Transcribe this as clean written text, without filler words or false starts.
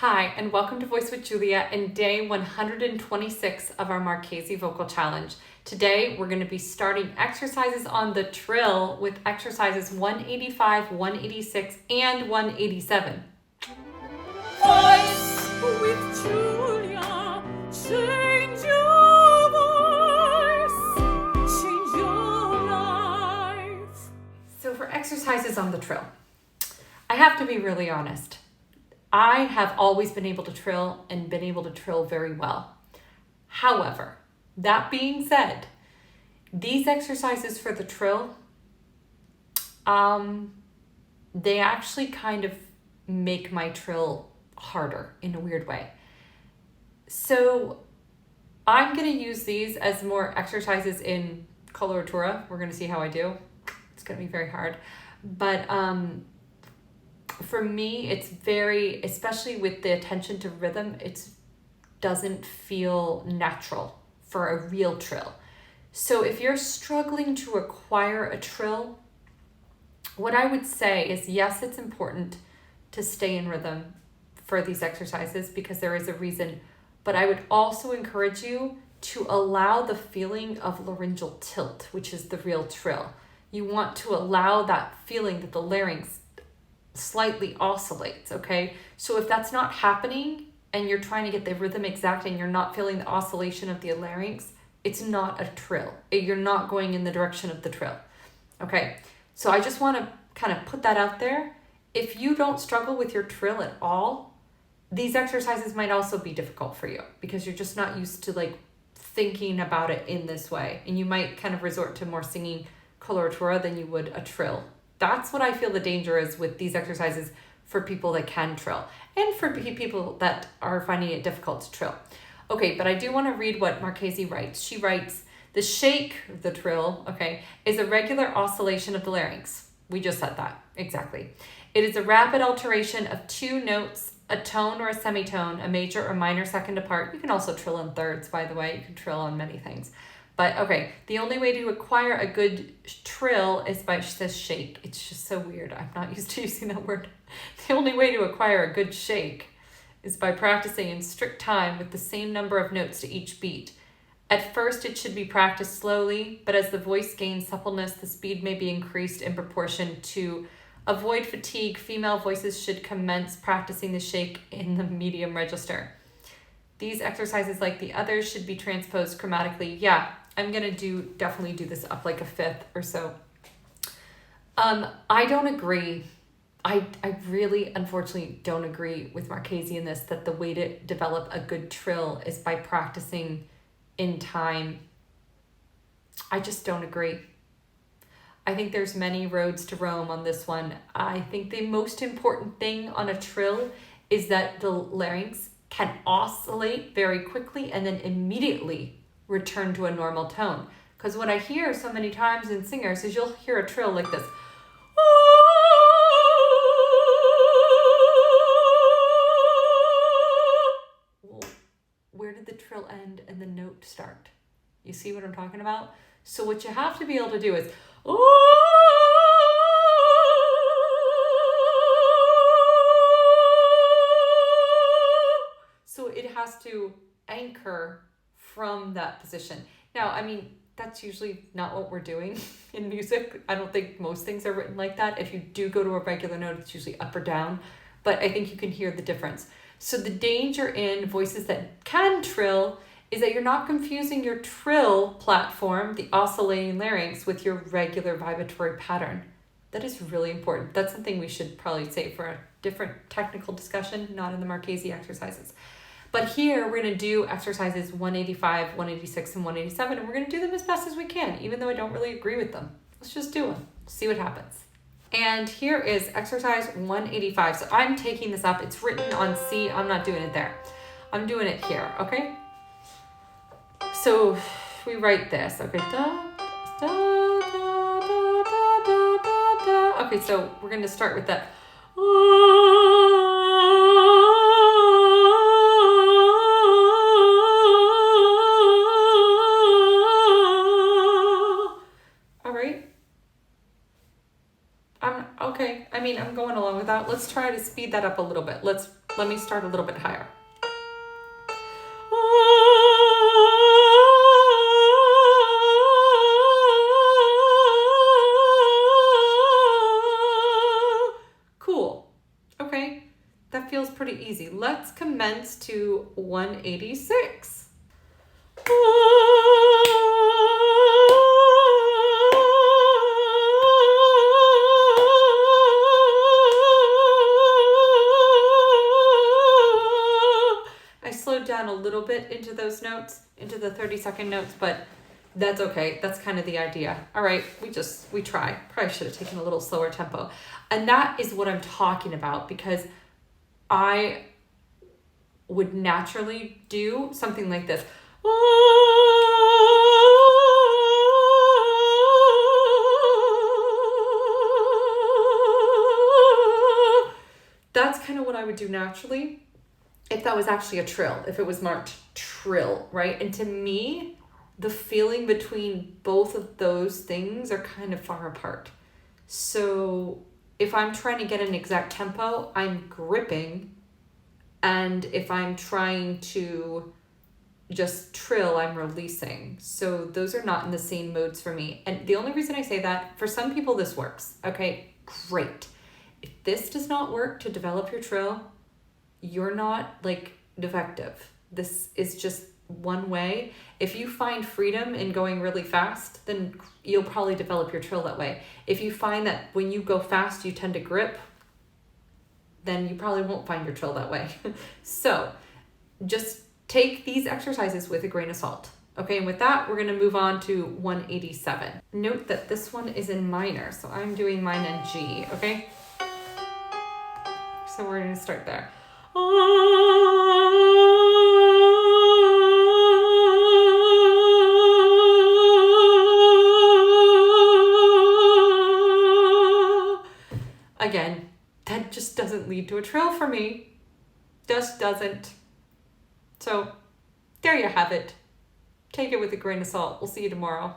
Hi, and welcome to Voice with Julia and day 126 of our Marchesi Vocal Challenge. Today, we're going to be starting exercises on the trill with exercises 185, 186, and 187. Voice with Julia, change your voice, change your life. So for exercises on the trill, I have to be really honest. I have always been able to trill and been able to trill very well. However, that being said, these exercises for the trill, they actually kind of make my trill harder in a weird way. So I'm going to use these as more exercises in coloratura. We're going to see how I do. It's going to be very hard. But for me, it's very, especially with the attention to rhythm, it doesn't feel natural for a real trill. So if you're struggling to acquire a trill, what I would say is, yes, it's important to stay in rhythm for these exercises because there is a reason, but I would also encourage you to allow the feeling of laryngeal tilt, which is the real trill. You want to allow that feeling that the larynx slightly oscillates, okay? So if that's not happening and you're trying to get the rhythm exact and you're not feeling the oscillation of the larynx, it's not a trill. You're not going in the direction of the trill, okay? So I just want to kind of put that out there. If you don't struggle with your trill at all, these exercises might also be difficult for you because you're just not used to like thinking about it in this way. And you might kind of resort to more singing coloratura than you would a trill. That's what I feel the danger is with these exercises for people that can trill and for people that are finding it difficult to trill. Okay, but I do want to read what Marchesi writes. She writes, the shake, the trill, okay, is a regular oscillation of the larynx. We just said that, exactly. It is a rapid alteration of two notes, a tone or a semitone, a major or minor second apart. You can also trill in thirds, by the way. You can trill on many things. But okay, the only way to acquire a good trill is by, she says shake. It's just so weird. I'm not used to using that word. The only way to acquire a good shake is by practicing in strict time with the same number of notes to each beat. At first, it should be practiced slowly, but as the voice gains suppleness, the speed may be increased in proportion. To avoid fatigue, female voices should commence practicing the shake in the medium register. These exercises, like the others, should be transposed chromatically. Yeah, I'm going to definitely do this up like a fifth or so. I don't agree. I really, unfortunately, don't agree with Marchesi in this, that the way to develop a good trill is by practicing in time. I just don't agree. I think there's many roads to Rome on this one. I think the most important thing on a trill is that the larynx can oscillate very quickly and then immediately return to a normal tone. Because what I hear so many times in singers is you'll hear a trill like this. Well, where did the trill end and the note start? You see what I'm talking about? So what you have to be able to do is so it has to anchor from that position. Now, I mean, that's usually not what we're doing in music. I don't think most things are written like that. If you do go to a regular note, it's usually up or down, but I think you can hear the difference. So the danger in voices that can trill is that you're not confusing your trill platform, the oscillating larynx, with your regular vibratory pattern. That is really important. That's something we should probably say for a different technical discussion, not in the Marchesi exercises. But here we're going to do exercises 185, 186, and 187, and we're going to do them as best as we can, even though I don't really agree with them. Let's just do them, see what happens. And here is exercise 185. So I'm taking this up. It's written on C. I'm not doing it there. I'm doing it here, okay? So we write this, okay? Da, da, da, da, da, da, da. Okay, so we're going to start with that. I'm going along with that. Let's try to speed that up a little bit. Let's Let me start a little bit higher. Cool. Okay, that feels pretty easy. Let's commence to 186. I slowed down a little bit into those notes, into the 30-second notes, but that's okay. That's kind of the idea. All right, we try. Probably should have taken a little slower tempo. And that is what I'm talking about, because I would naturally do something like this. That's kind of what I would do naturally if that was actually a trill, if it was marked trill, right? And to me, the feeling between both of those things are kind of far apart. So if I'm trying to get an exact tempo, I'm gripping. And if I'm trying to just trill, I'm releasing. So those are not in the same modes for me. And the only reason I say that, for some people this works. Okay, great. If this does not work to develop your trill, you're not like defective. This is just one way. If you find freedom in going really fast, then you'll probably develop your trill that way. If you find that when you go fast, you tend to grip, then you probably won't find your trill that way. So just take these exercises with a grain of salt. Okay, and with that, we're gonna move on to 187. Note that this one is in minor, so I'm doing mine in G, okay? So we're gonna start there. Again, that just doesn't lead to a trill for me. Just doesn't. So there you have it. Take it with a grain of salt. We'll see you tomorrow.